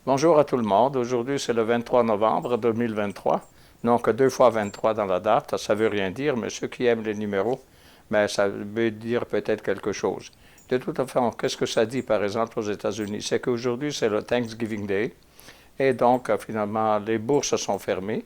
Bonjour à tout le monde. Aujourd'hui, c'est le 23 novembre 2023. Donc, 2 fois 23 dans la date, ça ne veut rien dire, mais ceux qui aiment les numéros, ben, ça veut dire peut-être quelque chose. De toute façon, qu'est-ce que ça dit, par exemple, aux États-Unis? C'est qu'aujourd'hui, c'est le Thanksgiving Day. Et donc, finalement, les bourses sont fermées.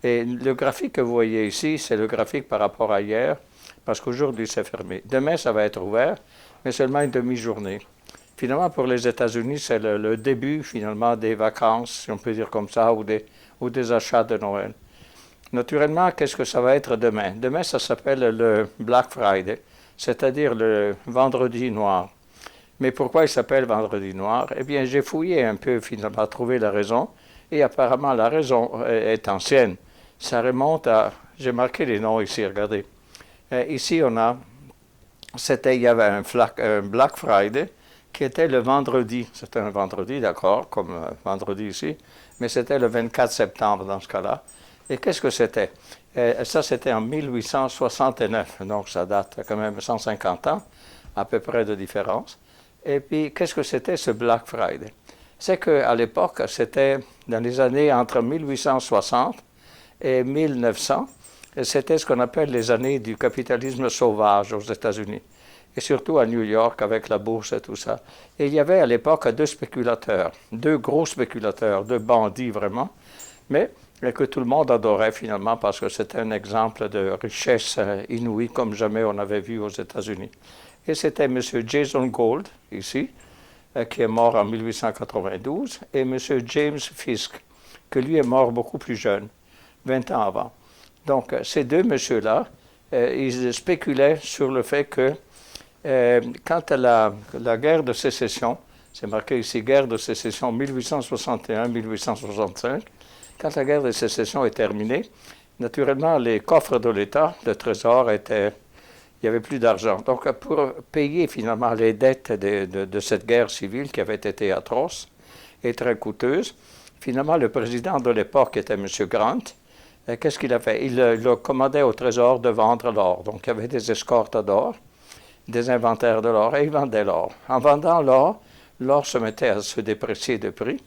Et le graphique que vous voyez ici, c'est le graphique par rapport à hier, parce qu'aujourd'hui, c'est fermé. Demain, ça va être ouvert, mais seulement une demi-journée. Finalement, pour les États-Unis, c'est le début, finalement, des vacances, si on peut dire comme ça, ou des achats de Noël. Naturellement, qu'est-ce que ça va être demain? Demain, ça s'appelle le Black Friday, c'est-à-dire le vendredi noir. Mais pourquoi il s'appelle vendredi noir? Eh bien, j'ai fouillé un peu, finalement, trouvé la raison, et apparemment, la raison est ancienne. Ça remonte à... J'ai marqué les noms ici, regardez. Ici, il y avait un Black Friday, qui était le vendredi. C'était un vendredi, d'accord, comme vendredi ici, mais c'était le 24 septembre dans ce cas-là. Et qu'est-ce que c'était? Ça, c'était en 1869, donc ça date quand même 150 ans, à peu près de différence. Et puis, qu'est-ce que c'était ce Black Friday? C'est qu'à l'époque, c'était dans les années entre 1860 et 1900, et c'était ce qu'on appelle les années du capitalisme sauvage aux États-Unis, et surtout à New York avec la bourse et tout ça. Et il y avait à l'époque deux spéculateurs, deux gros spéculateurs, deux bandits vraiment, mais que tout le monde adorait finalement parce que c'était un exemple de richesse inouïe comme jamais on avait vu aux États-Unis. Et c'était M. Jason Gold, ici, qui est mort en 1892, et M. James Fisk, que lui est mort beaucoup plus jeune, 20 ans avant. Donc, ces deux messieurs-là, ils spéculaient sur le fait que quand la guerre de sécession, c'est marqué ici, guerre de sécession 1861-1865, quand la guerre de sécession est terminée, naturellement, les coffres de l'État, le trésor, il n'y avait plus d'argent. Donc, pour payer finalement les dettes de cette guerre civile qui avait été atroce et très coûteuse, finalement, le président de l'époque était M. Grant. Qu'est-ce qu'il a fait? Il commandait au trésor de vendre l'or. Donc, il y avait des escortes d'or, des inventaires de l'or, et il vendait l'or. En vendant l'or, l'or se mettait à se déprécier de prix.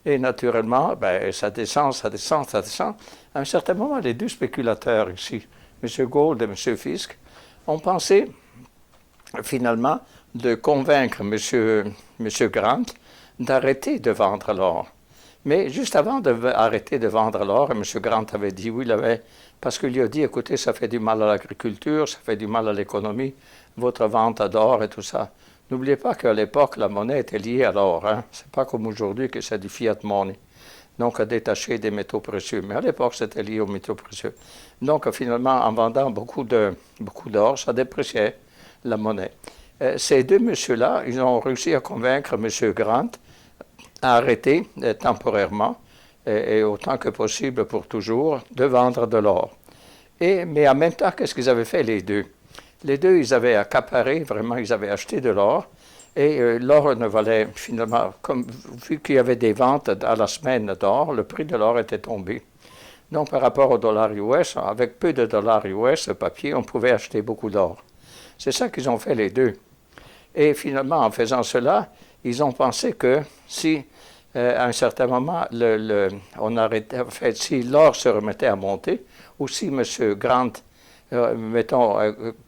Et naturellement, ben, ça descend, ça descend, ça descend. À un certain moment, les deux spéculateurs ici, M. Gold et M. Fisk, ont pensé finalement de convaincre M. Grant d'arrêter de vendre l'or. Mais juste avant d'arrêter de vendre l'or, M. Grant avait dit oui, parce qu'il lui a dit, écoutez, ça fait du mal à l'agriculture, ça fait du mal à l'économie, votre vente d'or et tout ça. N'oubliez pas qu'à l'époque, la monnaie était liée à l'or. Hein? Ce n'est pas comme aujourd'hui que c'est du fiat money, donc détaché des métaux précieux. Mais à l'époque, c'était lié aux métaux précieux. Donc finalement, en vendant beaucoup d'or, ça dépréciait la monnaie. Ces deux messieurs-là, ils ont réussi à convaincre M. Grant à arrêter temporairement, et autant que possible pour toujours, de vendre de l'or. Mais en même temps, qu'est-ce qu'ils avaient fait les deux? Les deux, ils avaient accaparé, vraiment, ils avaient acheté de l'or, et l'or ne valait finalement, vu qu'il y avait des ventes à la semaine d'or, le prix de l'or était tombé. Donc, par rapport au dollar US, avec peu de dollars US, papier, on pouvait acheter beaucoup d'or. C'est ça qu'ils ont fait les deux. Et finalement, en faisant cela, ils ont pensé que si, à un certain moment, on arrêtait, en fait, si l'or se remettait à monter, ou si M. Grant, mettons,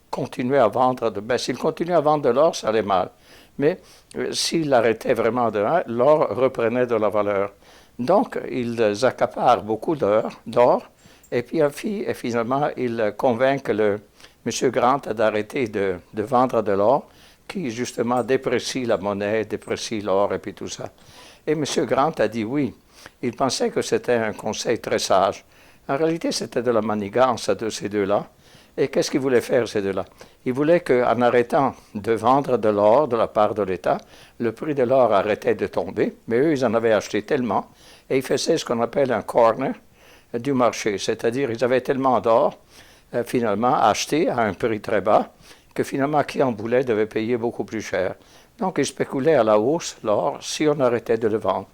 continuait à vendre, s'il continuait à vendre de l'or, ça allait mal. Mais s'il arrêtait vraiment l'or reprenait de la valeur. Donc, ils accaparent beaucoup d'or, et puis finalement, ils convainquent M. Grant d'arrêter de vendre de l'or, qui justement déprécie la monnaie, déprécie l'or et puis tout ça. Et M. Grant a dit oui. Il pensait que c'était un conseil très sage. En réalité, c'était de la manigance de ces deux-là. Et qu'est-ce qu'ils voulaient faire, ces deux-là? Ils voulaient qu'en arrêtant de vendre de l'or de la part de l'État, le prix de l'or arrêtait de tomber, mais eux, ils en avaient acheté tellement, et ils faisaient ce qu'on appelle un corner du marché, c'est-à-dire ils avaient tellement d'or, finalement, acheté à un prix très bas, que finalement, qui en voulait devait payer beaucoup plus cher. Donc, ils spéculaient à la hausse l'or si on arrêtait de le vendre.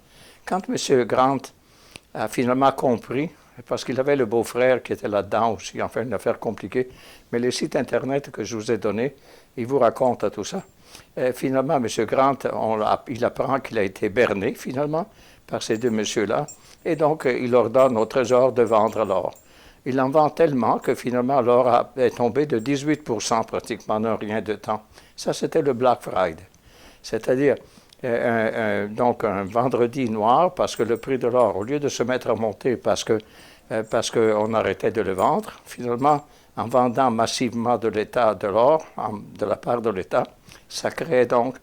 Quand M. Grant a finalement compris, parce qu'il avait le beau-frère qui était là-dedans aussi, enfin une affaire compliquée, mais les sites Internet que je vous ai donnés, ils vous racontent tout ça. Finalement, M. Grant, il apprend qu'il a été berné, finalement, par ces deux messieurs-là. Et donc, il ordonne au Trésor de vendre l'or. Il en vend tellement que finalement, l'or est tombé de 18% pratiquement en un rien de temps. Ça, c'était le Black Friday. C'est-à-dire, donc, un vendredi noir, parce que le prix de l'or, au lieu de se mettre à monter parce qu'on arrêtait de le vendre, finalement, en vendant massivement de l'État de l'or, de la part de l'État, ça créait donc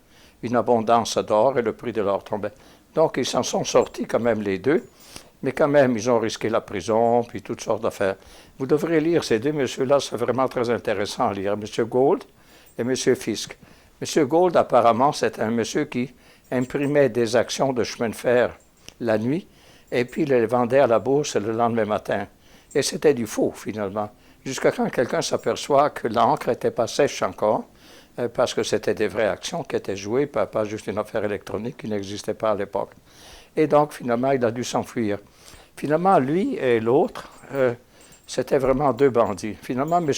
une abondance d'or et le prix de l'or tombait. Donc, ils s'en sont sortis quand même les deux, mais quand même, ils ont risqué la prison, puis toutes sortes d'affaires. Vous devrez lire ces deux messieurs-là, c'est vraiment très intéressant à lire, M. Gould et M. Fisk. M. Gould, apparemment, c'est un monsieur qui imprimait des actions de chemin de fer la nuit, et puis les vendait à la bourse le lendemain matin. Et c'était du faux, finalement. Jusqu'à quand quelqu'un s'aperçoit que l'encre n'était pas sèche encore, parce que c'était des vraies actions qui étaient jouées, pas juste une affaire électronique qui n'existait pas à l'époque. Et donc, finalement, il a dû s'enfuir. Finalement, lui et l'autre, c'était vraiment deux bandits. Finalement, M.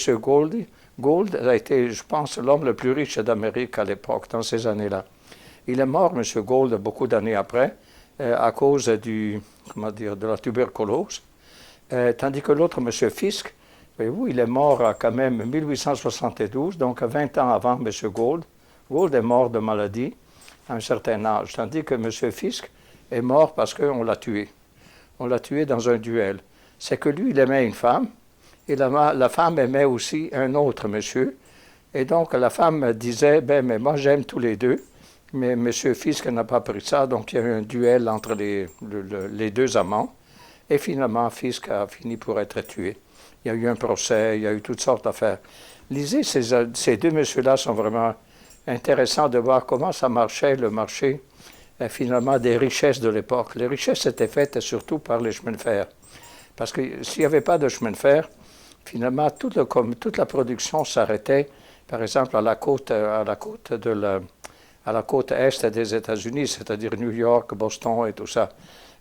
Gould a été, je pense, l'homme le plus riche d'Amérique à l'époque, dans ces années-là. Il est mort, M. Gould, beaucoup d'années après, à cause de la tuberculose. Tandis que l'autre, M. Fisk, voyez-vous, il est mort quand même en 1872, donc 20 ans avant M. Gould. Gould est mort de maladie à un certain âge, tandis que M. Fisk est mort parce qu'on l'a tué. On l'a tué dans un duel. C'est que lui, il aimait une femme, et la femme aimait aussi un autre monsieur. Et donc, la femme disait, mais moi, j'aime tous les deux, mais M. Fisk n'a pas pris ça, donc il y a eu un duel entre les deux amants, et finalement, Fisk a fini pour être tué. Il y a eu un procès, il y a eu toutes sortes d'affaires. Lisez, ces deux messieurs-là sont vraiment intéressants de voir comment ça marchait, le marché, finalement, des richesses de l'époque. Les richesses étaient faites surtout par les chemins de fer. Parce que s'il n'y avait pas de chemin de fer, finalement, toute la production s'arrêtait, par exemple, à la côte est des États-Unis, c'est-à-dire New York, Boston et tout ça.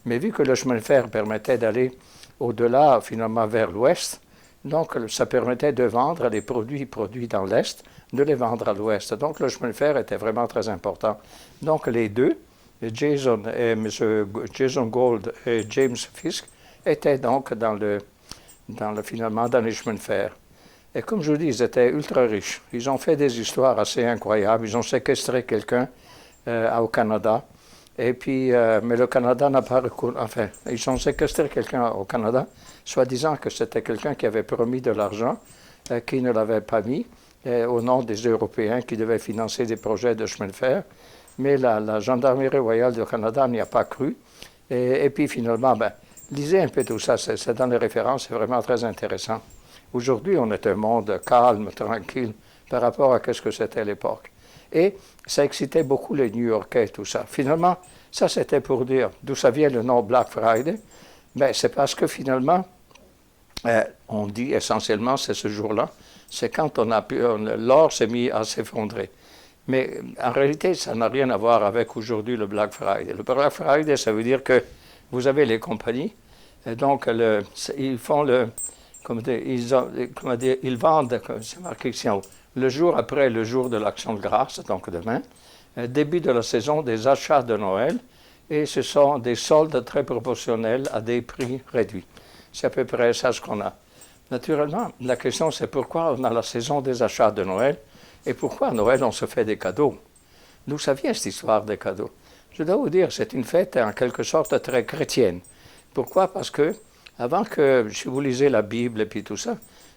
Mais vu que le chemin de fer permettait d'aller au-delà, finalement, vers l'ouest, donc ça permettait de vendre les produits produits dans l'est, de les vendre à l'ouest. Donc le chemin de fer était vraiment très important. Donc les deux, Jason Gould et James Fisk, étaient donc finalement dans les chemins de fer. Et comme je vous dis, ils étaient ultra riches. Ils ont fait des histoires assez incroyables. Ils ont séquestré quelqu'un au Canada. Et puis, mais le Canada n'a pas recours. Enfin, ils ont séquestré quelqu'un au Canada, soi-disant que c'était quelqu'un qui avait promis de l'argent, qui ne l'avait pas mis, au nom des Européens qui devaient financer des projets de chemin de fer. Mais la Gendarmerie royale du Canada n'y a pas cru. Et puis finalement, lisez un peu tout ça, c'est dans les références, c'est vraiment très intéressant. Aujourd'hui, on est un monde calme, tranquille, par rapport à ce que c'était à l'époque. Et ça excitait beaucoup les New-Yorkais, tout ça. Finalement, ça c'était pour dire d'où ça vient le nom Black Friday. C'est parce que finalement, on dit essentiellement, c'est ce jour-là, c'est quand l'or s'est mis à s'effondrer. Mais en réalité, ça n'a rien à voir avec aujourd'hui le Black Friday. Le Black Friday, ça veut dire que vous avez les compagnies, et donc ils font ils vendent, c'est marqué ici en haut, le jour après le jour de l'Action de grâce, donc demain, début de la saison des achats de Noël, et ce sont des soldes très proportionnels à des prix réduits. C'est à peu près ça ce qu'on a. Naturellement, la question c'est pourquoi on a la saison des achats de Noël, et pourquoi à Noël on se fait des cadeaux. D'où ça vient cette histoire des cadeaux? Je dois vous dire, c'est une fête en quelque sorte très chrétienne. Pourquoi? Parce que, avant que, si vous lisez la Bible et puis tout ça,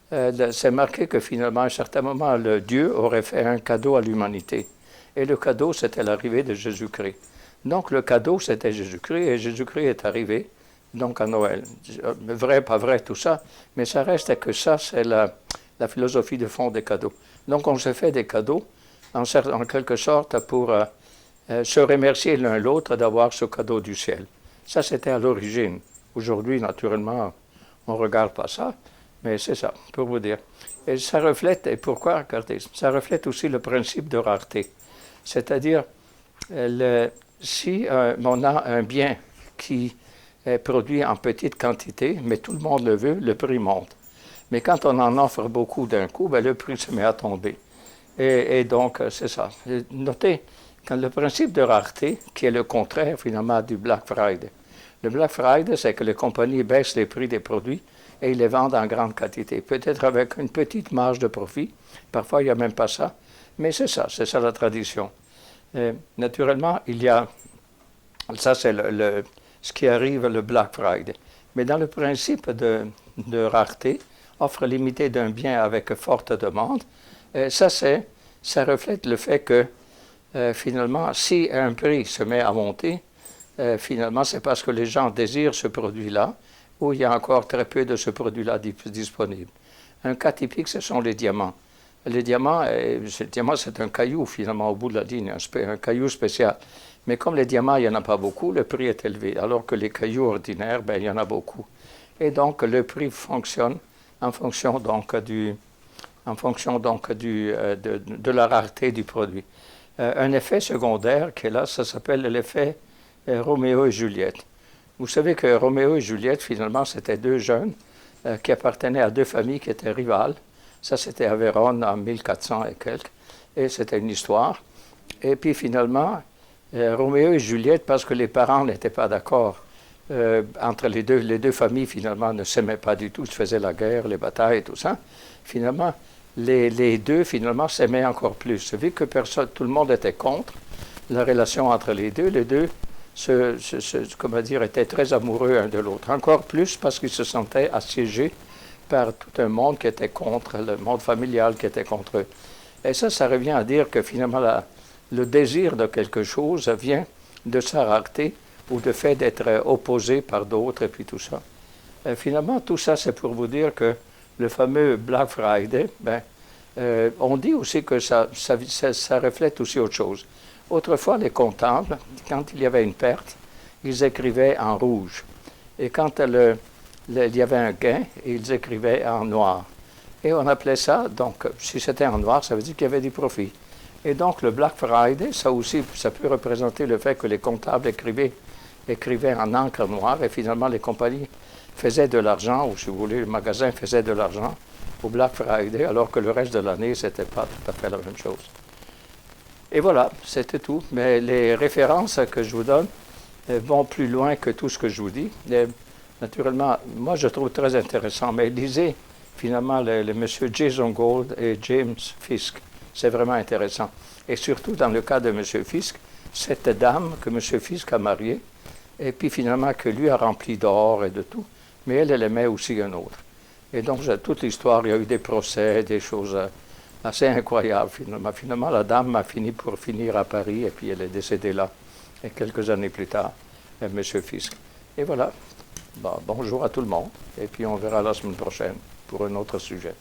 c'est marqué que finalement, à un certain moment, le Dieu aurait fait un cadeau à l'humanité. Et le cadeau, c'était l'arrivée de Jésus-Christ. Donc le cadeau, c'était Jésus-Christ, et Jésus-Christ est arrivé, donc à Noël. Vrai, pas vrai, tout ça, mais ça reste que ça, c'est la philosophie de fond des cadeaux. Donc on se fait des cadeaux, en quelque sorte, pour se remercier l'un l'autre d'avoir ce cadeau du ciel. Ça, c'était à l'origine. Aujourd'hui, naturellement, on ne regarde pas ça, mais c'est ça, pour vous dire. Et ça reflète, et pourquoi, regardez, ça reflète aussi le principe de rareté. C'est-à-dire, si on a un bien qui est produit en petite quantité, mais tout le monde le veut, le prix monte. Mais quand on en offre beaucoup d'un coup, le prix se met à tomber. Et donc, c'est ça. Notez, quand le principe de rareté, qui est le contraire finalement du Black Friday. Le Black Friday, c'est que les compagnies baissent les prix des produits et ils les vendent en grande quantité, peut-être avec une petite marge de profit. Parfois, il n'y a même pas ça. Mais c'est ça la tradition. Naturellement, il y a, ça c'est ce qui arrive le Black Friday. Mais dans le principe de rareté, offre limitée d'un bien avec forte demande, ça reflète le fait que finalement, si un prix se met à monter, finalement, c'est parce que les gens désirent ce produit-là ou il y a encore très peu de ce produit-là disponible. Un cas typique, ce sont les diamants. Les diamants, c'est un caillou finalement au bout de la ligne, un caillou spécial. Mais comme les diamants, il n'y en a pas beaucoup, le prix est élevé, alors que les cailloux ordinaires, ben, il y en a beaucoup. Et donc, le prix fonctionne en fonction donc de la rareté du produit. Un effet secondaire qui est là, ça s'appelle l'effet Roméo et Juliette. Vous savez que Roméo et Juliette, finalement, c'était deux jeunes qui appartenaient à deux familles qui étaient rivales. Ça, c'était à Vérone en 1400 et quelques. Et c'était une histoire. Et puis, finalement, Roméo et Juliette, parce que les parents n'étaient pas d'accord entre les deux familles, finalement, ne s'aimaient pas du tout, se faisaient la guerre, les batailles et tout ça. Finalement, les deux, finalement, s'aimaient encore plus. Vu que tout le monde était contre la relation entre les deux étaient très amoureux un de l'autre. Encore plus parce qu'ils se sentaient assiégés par tout un monde qui était contre, le monde familial qui était contre eux. Et ça revient à dire que finalement, le désir de quelque chose vient de sa rareté ou du fait d'être opposé par d'autres et puis tout ça. Et finalement, tout ça, c'est pour vous dire que le fameux Black Friday, on dit aussi que ça reflète aussi autre chose. Autrefois, les comptables, quand il y avait une perte, ils écrivaient en rouge. Et quand il y avait un gain, ils écrivaient en noir. Et on appelait ça, donc, si c'était en noir, ça veut dire qu'il y avait du profit. Et donc, le Black Friday, ça aussi, ça peut représenter le fait que les comptables écrivaient en encre noire et finalement, les compagnies faisaient de l'argent, ou si vous voulez, le magasin faisait de l'argent au Black Friday, alors que le reste de l'année, ce n'était pas tout à fait la même chose. Et voilà, c'était tout. Mais les références que je vous donne vont plus loin que tout ce que je vous dis. Naturellement, moi, je trouve très intéressant, mais lisez finalement le monsieur Jason Gold et James Fisk. C'est vraiment intéressant. Et surtout dans le cas de M. Fisk, cette dame que M. Fisk a mariée, et puis finalement que lui a rempli d'or et de tout, mais elle aimait aussi un autre. Et donc, toute l'histoire, il y a eu des procès, des choses assez incroyables finalement. Finalement, la dame a fini pour finir à Paris, et puis elle est décédée là, et quelques années plus tard, M. Fisk. Et voilà. Bon, bonjour à tout le monde, et puis on verra la semaine prochaine pour un autre sujet.